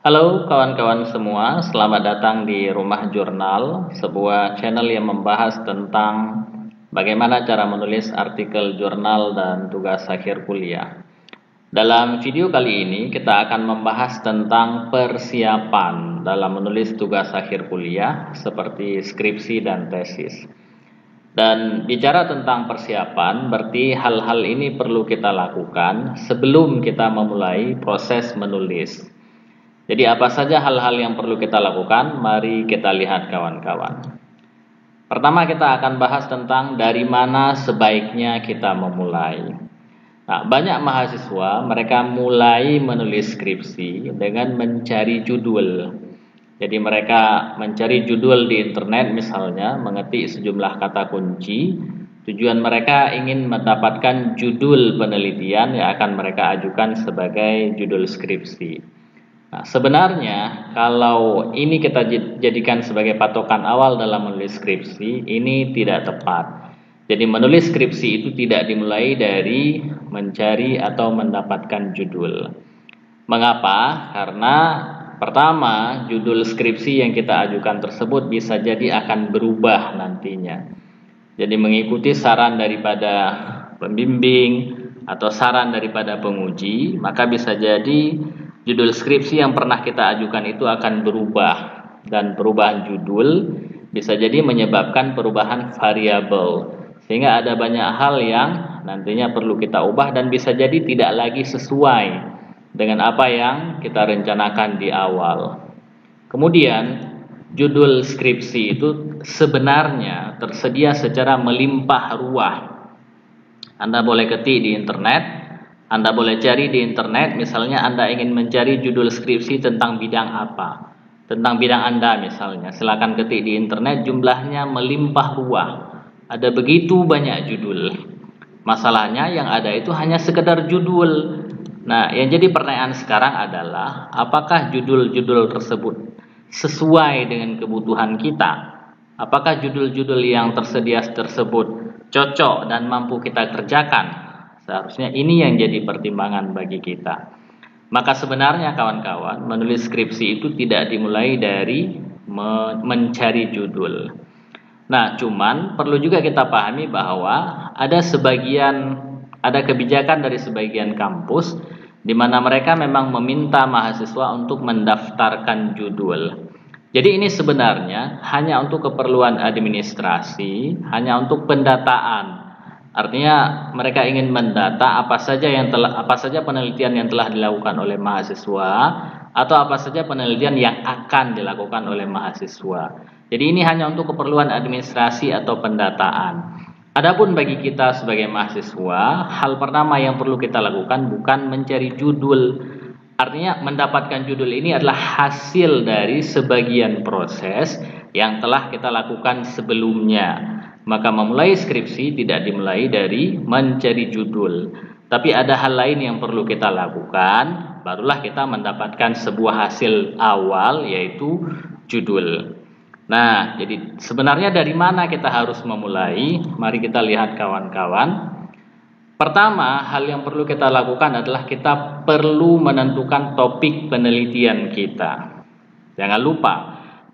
Halo kawan-kawan semua, selamat datang di Rumah Jurnal, sebuah channel yang membahas tentang bagaimana cara menulis artikel jurnal dan tugas akhir kuliah. Dalam video kali ini kita akan membahas tentang persiapan dalam menulis tugas akhir kuliah seperti skripsi dan tesis. Dan bicara tentang persiapan, berarti hal-hal ini perlu kita lakukan sebelum kita memulai proses menulis. Jadi apa saja hal-hal yang perlu kita lakukan? Mari kita lihat kawan-kawan. Pertama kita akan bahas tentang dari mana sebaiknya kita memulai. Nah, banyak mahasiswa mereka mulai menulis skripsi dengan mencari judul. Jadi mereka mencari judul di internet misalnya, mengetik sejumlah kata kunci. Tujuan mereka ingin mendapatkan judul penelitian yang akan mereka ajukan sebagai judul skripsi. Nah, sebenarnya kalau ini kita jadikan sebagai patokan awal dalam menulis skripsi, ini tidak tepat. Jadi menulis skripsi itu tidak dimulai dari mencari atau mendapatkan judul. Mengapa? Karena pertama, judul skripsi yang kita ajukan tersebut bisa jadi akan berubah nantinya. Jadi mengikuti saran daripada pembimbing atau saran daripada penguji, maka bisa jadi judul skripsi yang pernah kita ajukan itu akan berubah, dan perubahan judul bisa jadi menyebabkan perubahan variabel, sehingga ada banyak hal yang nantinya perlu kita ubah dan bisa jadi tidak lagi sesuai dengan apa yang kita rencanakan di awal. Kemudian judul skripsi itu sebenarnya tersedia secara melimpah ruah. Anda boleh ketik di internet, Anda boleh cari di internet, misalnya Anda ingin mencari judul skripsi tentang bidang apa, tentang bidang Anda misalnya, silakan ketik di internet, jumlahnya melimpah ruah. Ada begitu banyak judul. Masalahnya yang ada itu hanya sekedar judul. Nah, yang jadi pertanyaan sekarang adalah apakah judul-judul tersebut sesuai dengan kebutuhan kita? Apakah judul-judul yang tersedia tersebut cocok dan mampu kita kerjakan? Seharusnya ini yang jadi pertimbangan bagi kita. Maka sebenarnya kawan-kawan, menulis skripsi itu tidak dimulai dari mencari judul. Nah, cuman perlu juga kita pahami bahwa ada kebijakan dari sebagian kampus di mana mereka memang meminta mahasiswa untuk mendaftarkan judul. Jadi ini sebenarnya hanya untuk keperluan administrasi, hanya untuk pendataan. Artinya mereka ingin mendata apa saja penelitian yang telah dilakukan oleh mahasiswa atau apa saja penelitian yang akan dilakukan oleh mahasiswa. Jadi ini hanya untuk keperluan administrasi atau pendataan. Adapun bagi kita sebagai mahasiswa, hal pertama yang perlu kita lakukan bukan mencari judul. Artinya mendapatkan judul ini adalah hasil dari sebagian proses yang telah kita lakukan sebelumnya. Maka memulai skripsi tidak dimulai dari mencari judul. Tapi ada hal lain yang perlu kita lakukan, barulah kita mendapatkan sebuah hasil awal yaitu judul. Nah, jadi sebenarnya dari mana kita harus memulai? Mari kita lihat kawan-kawan. Pertama, hal yang perlu kita lakukan adalah kita perlu menentukan topik penelitian kita. Jangan lupa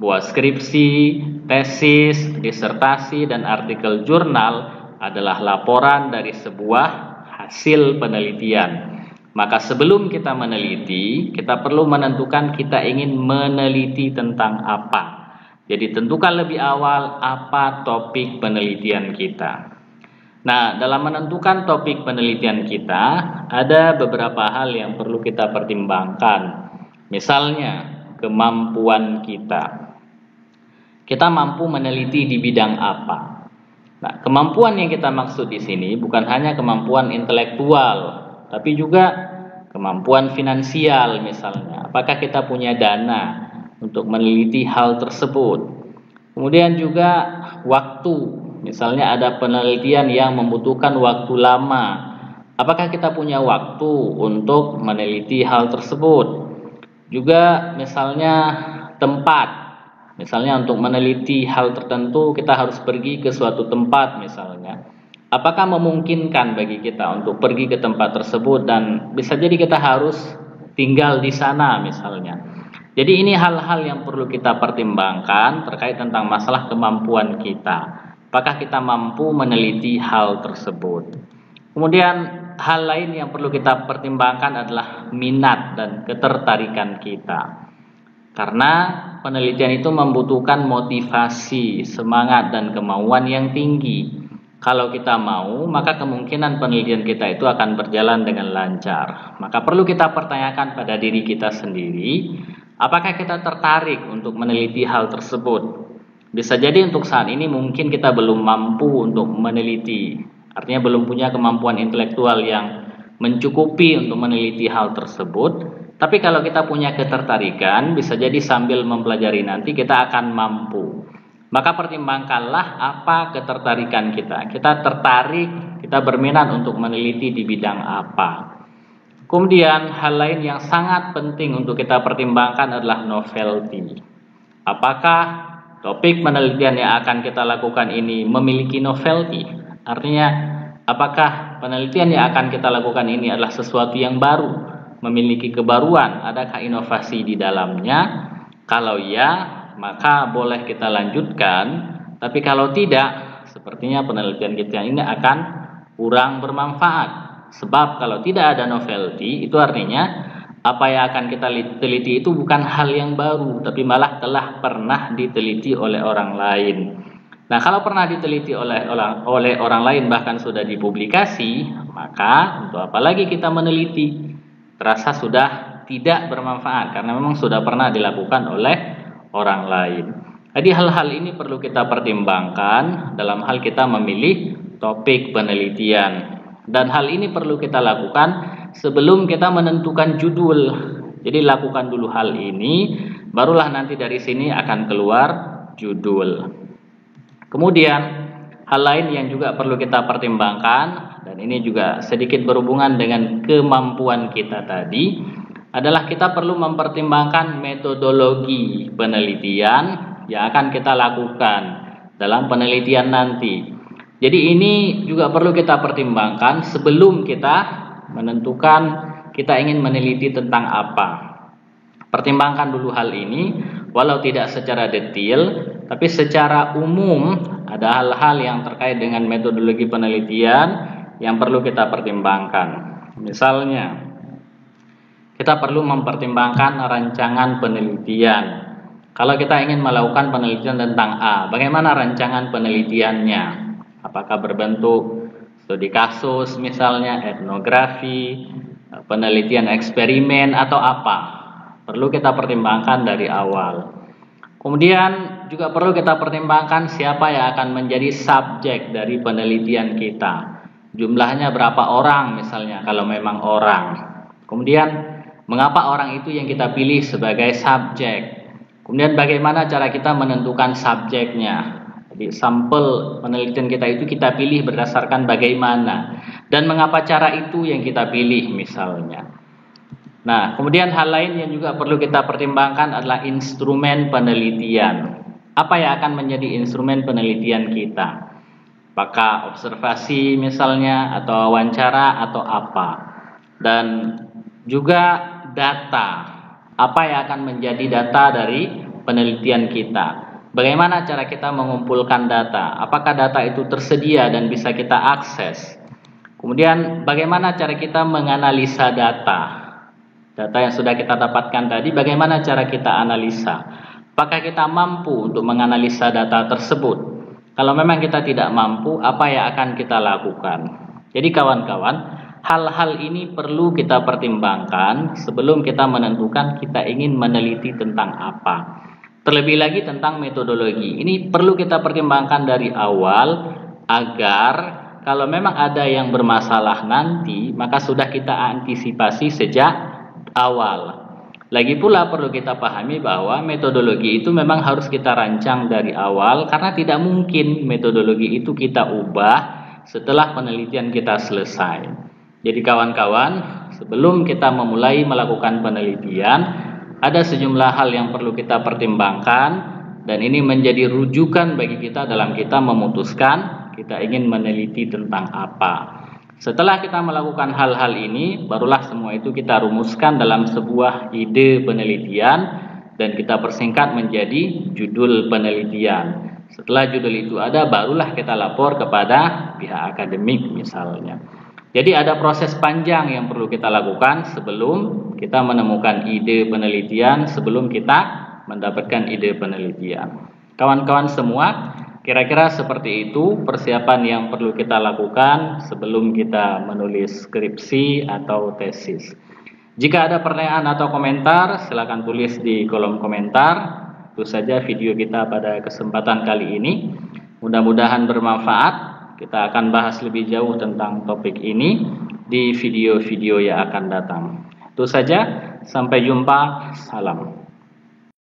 bahwa skripsi, tesis, disertasi, dan artikel jurnal adalah laporan dari sebuah hasil penelitian. Maka sebelum kita meneliti, kita perlu menentukan kita ingin meneliti tentang apa. Jadi tentukan lebih awal apa topik penelitian kita. Nah, dalam menentukan topik penelitian kita, ada beberapa hal yang perlu kita pertimbangkan. Misalnya, kemampuan kita. Kita mampu meneliti di bidang apa? Nah, kemampuan yang kita maksud di sini bukan hanya kemampuan intelektual, tapi juga kemampuan finansial misalnya. Apakah kita punya dana untuk meneliti hal tersebut? Kemudian juga waktu. Misalnya ada penelitian yang membutuhkan waktu lama. Apakah kita punya waktu untuk meneliti hal tersebut? Juga misalnya tempat. Misalnya untuk meneliti hal tertentu kita harus pergi ke suatu tempat misalnya. Apakah memungkinkan bagi kita untuk pergi ke tempat tersebut dan bisa jadi kita harus tinggal di sana misalnya. Jadi ini hal-hal yang perlu kita pertimbangkan terkait tentang masalah kemampuan kita. Apakah kita mampu meneliti hal tersebut? Kemudian hal lain yang perlu kita pertimbangkan adalah minat dan ketertarikan kita. Karena penelitian itu membutuhkan motivasi, semangat, dan kemauan yang tinggi. Kalau kita mau, maka kemungkinan penelitian kita itu akan berjalan dengan lancar. Maka perlu kita pertanyakan pada diri kita sendiri, apakah kita tertarik untuk meneliti hal tersebut? Bisa jadi untuk saat ini mungkin kita belum mampu untuk meneliti, artinya belum punya kemampuan intelektual yang mencukupi untuk meneliti hal tersebut. Tapi kalau kita punya ketertarikan, bisa jadi sambil mempelajari nanti kita akan mampu. Maka pertimbangkanlah apa ketertarikan kita. Kita tertarik, kita berminat untuk meneliti di bidang apa. Kemudian hal lain yang sangat penting untuk kita pertimbangkan adalah novelty. Apakah topik penelitian yang akan kita lakukan ini memiliki novelty? Artinya, apakah penelitian yang akan kita lakukan ini adalah sesuatu yang baru, memiliki kebaruan, adakah inovasi di dalamnya? Kalau ya, maka boleh kita lanjutkan. Tapi kalau tidak, sepertinya penelitian kita ini akan kurang bermanfaat. Sebab kalau tidak ada novelty, itu artinya apa yang akan kita teliti itu bukan hal yang baru, tapi malah telah pernah diteliti oleh orang lain. Nah, kalau pernah diteliti oleh orang lain, bahkan sudah dipublikasi, maka untuk apa lagi kita meneliti? Terasa sudah tidak bermanfaat karena memang sudah pernah dilakukan oleh orang lain. Jadi hal-hal ini perlu kita pertimbangkan dalam hal kita memilih topik penelitian. Dan hal ini perlu kita lakukan sebelum kita menentukan judul. Jadi lakukan dulu hal ini, barulah nanti dari sini akan keluar judul. Kemudian hal lain yang juga perlu kita pertimbangkan, dan ini juga sedikit berhubungan dengan kemampuan kita tadi, adalah kita perlu mempertimbangkan metodologi penelitian yang akan kita lakukan dalam penelitian nanti. Jadi ini juga perlu kita pertimbangkan sebelum kita menentukan kita ingin meneliti tentang apa. Pertimbangkan dulu hal ini, walau tidak secara detail, tapi secara umum ada hal-hal yang terkait dengan metodologi penelitian yang perlu kita pertimbangkan. Misalnya, kita perlu mempertimbangkan rancangan penelitian. Kalau kita ingin melakukan penelitian tentang A, bagaimana rancangan penelitiannya? Apakah berbentuk studi kasus misalnya, etnografi, penelitian eksperimen atau apa? Perlu kita pertimbangkan dari awal. Kemudian juga perlu kita pertimbangkan siapa yang akan menjadi subjek dari penelitian kita. Jumlahnya berapa orang misalnya kalau memang orang. Kemudian mengapa orang itu yang kita pilih sebagai subjek? Kemudian bagaimana cara kita menentukan subjeknya? Jadi sampel penelitian kita itu kita pilih berdasarkan bagaimana dan mengapa cara itu yang kita pilih misalnya. Nah, kemudian hal lain yang juga perlu kita pertimbangkan adalah instrumen penelitian. Apa yang akan menjadi instrumen penelitian kita? Apakah observasi misalnya atau wawancara atau apa? Dan juga data. Apa yang akan menjadi data dari penelitian kita? Bagaimana cara kita mengumpulkan data? Apakah data itu tersedia dan bisa kita akses? Kemudian bagaimana cara kita menganalisa data? Data yang sudah kita dapatkan tadi, bagaimana cara kita analisa? Apakah kita mampu untuk menganalisa data tersebut? Kalau memang kita tidak mampu, apa yang akan kita lakukan? Jadi kawan-kawan, hal-hal ini perlu kita pertimbangkan sebelum kita menentukan kita ingin meneliti tentang apa. Terlebih lagi tentang metodologi. Ini perlu kita pertimbangkan dari awal agar kalau memang ada yang bermasalah nanti, maka sudah kita antisipasi sejak awal. Lagi pula perlu kita pahami bahwa metodologi itu memang harus kita rancang dari awal karena tidak mungkin metodologi itu kita ubah setelah penelitian kita selesai. Jadi kawan-kawan, sebelum kita memulai melakukan penelitian, ada sejumlah hal yang perlu kita pertimbangkan dan ini menjadi rujukan bagi kita dalam kita memutuskan kita ingin meneliti tentang apa. Setelah kita melakukan hal-hal ini, barulah semua itu kita rumuskan dalam sebuah ide penelitian dan kita persingkat menjadi judul penelitian. Setelah judul itu ada, barulah kita lapor kepada pihak akademik misalnya. Jadi ada proses panjang yang perlu kita lakukan sebelum kita menemukan ide penelitian, sebelum kita mendapatkan ide penelitian. Kawan-kawan semua, kira-kira seperti itu persiapan yang perlu kita lakukan sebelum kita menulis skripsi atau tesis. Jika ada pertanyaan atau komentar, silakan tulis di kolom komentar. Itu saja video kita pada kesempatan kali ini. Mudah-mudahan bermanfaat. Kita akan bahas lebih jauh tentang topik ini di video-video yang akan datang. Itu saja, sampai jumpa, salam.